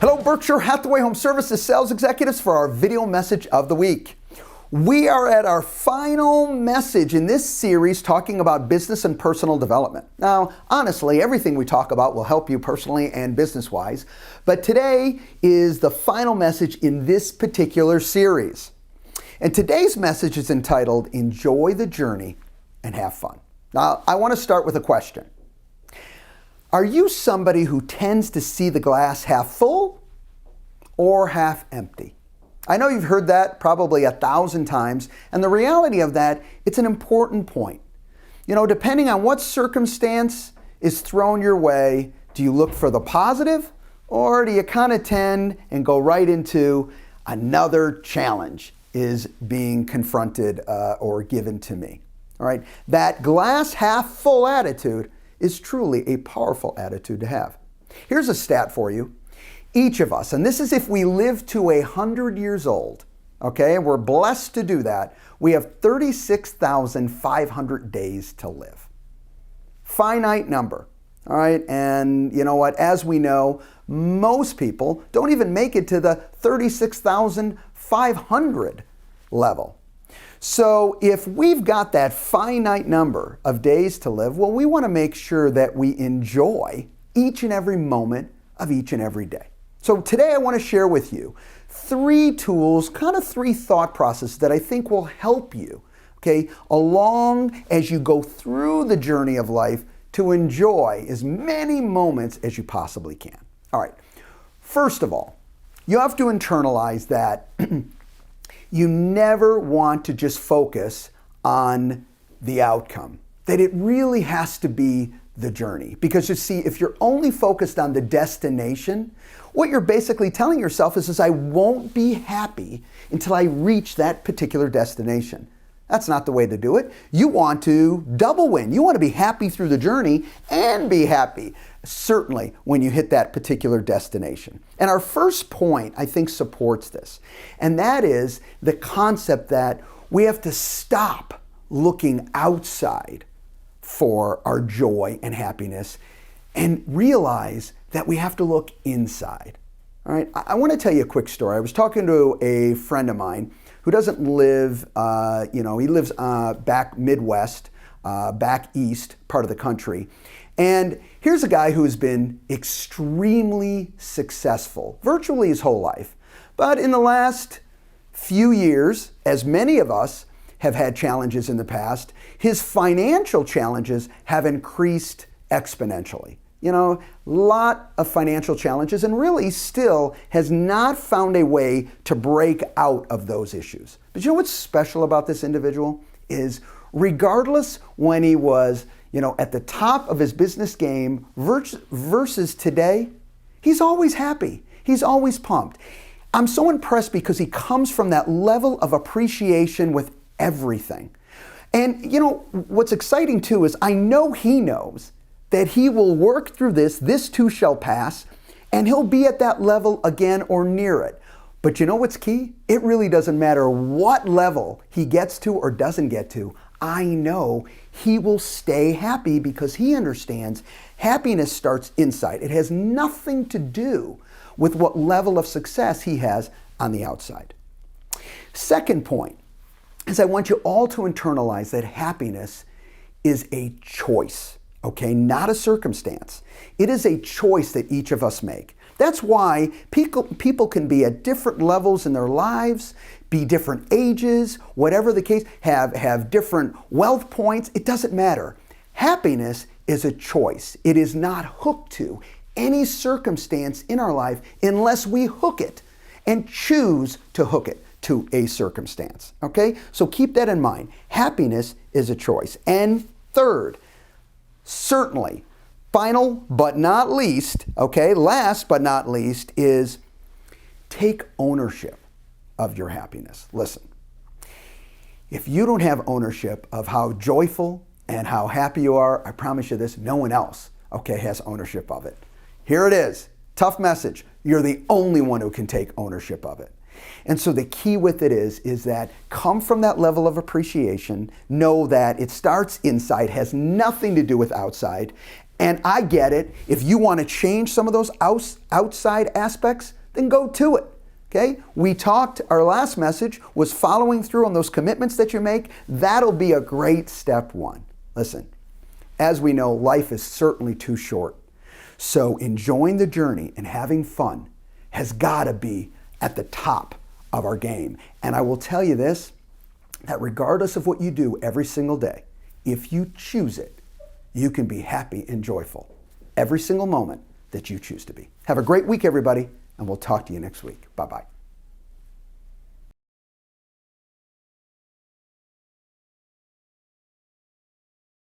Hello, Berkshire Hathaway Home Services sales executives, for our video message of the week. We are at our final message in this series talking about business and personal development. Now, honestly, everything we talk about will help you personally and business-wise, but today is the final message in this particular series. And today's message is entitled, Enjoy the Journey and Have Fun. Now, I want to start with a question. Are you somebody who tends to see the glass half full or half empty? I know you've heard that probably 1,000 times, and the reality of that, it's an important point. You know, depending on what circumstance is thrown your way, do you look for the positive, or do you kind of tend and go right into another challenge is being confronted or given to me? All right, that glass half full attitude is truly a powerful attitude to have. Here's a stat for you. Each of us, and this is if we live to 100 years old, okay, and we're blessed to do that, we have 36,500 days to live. Finite number, all right? And you know what, as we know, most people don't even make it to the 36,500 level. So if we've got that finite number of days to live, well, we want to make sure that we enjoy each and every moment of each and every day. So today I want to share with you 3 tools, kind of 3 thought processes that I think will help you, okay, along as you go through the journey of life to enjoy as many moments as you possibly can. All right, first of all, you have to internalize that you never want to just focus on the outcome, that it really has to be the journey. Because you see, if you're only focused on the destination, what you're basically telling yourself is I won't be happy until I reach that particular destination. That's not the way to do it. You want to double win. You want to be happy through the journey and be happy, certainly, when you hit that particular destination. And our first point, I think, supports this. And that is the concept that we have to stop looking outside for our joy and happiness and realize that we have to look inside. All right, I want to tell you a quick story. I was talking to a friend of mine who doesn't live, he lives back Midwest, back east part of the country. And here's a guy who's been extremely successful virtually his whole life. But in the last few years, as many of us have had challenges in the past, his financial challenges have increased exponentially. You know, a lot of financial challenges, and really still has not found a way to break out of those issues. But you know what's special about this individual is regardless when he was, at the top of his business game versus today, he's always happy. He's always pumped. I'm so impressed because he comes from that level of appreciation with everything. And what's exciting too is I know he knows that he will work through this too shall pass, and he'll be at that level again or near it. But you know what's key? It really doesn't matter what level he gets to or doesn't get to. I know he will stay happy because he understands happiness starts inside. It has nothing to do with what level of success he has on the outside. Second point is I want you all to internalize that happiness is a choice. Okay, not a circumstance. It is a choice that each of us make. That's why people can be at different levels in their lives, be different ages, whatever the case, have different wealth points. It doesn't matter. Happiness is a choice. It is not hooked to any circumstance in our life unless we hook it and choose to hook it to a circumstance. Okay, so keep that in mind. Happiness is a choice. And third, certainly, final but not least, okay, last but not least is take ownership of your happiness. Listen, if you don't have ownership of how joyful and how happy you are, I promise you this, no one else, okay, has ownership of it. Here it is, tough message. You're the only one who can take ownership of it. And so the key with it is that come from that level of appreciation, know that it starts inside, has nothing to do with outside. And I get it. If you want to change some of those outside aspects, then go to it. Okay? We talked, our last message was following through on those commitments that you make. That'll be a great step one. Listen, as we know, life is certainly too short. So enjoying the journey and having fun has got to be at the top of our game. And I will tell you this, that regardless of what you do every single day, if you choose it, you can be happy and joyful every single moment that you choose to be. Have a great week, everybody, and we'll talk to you next week. Bye-bye.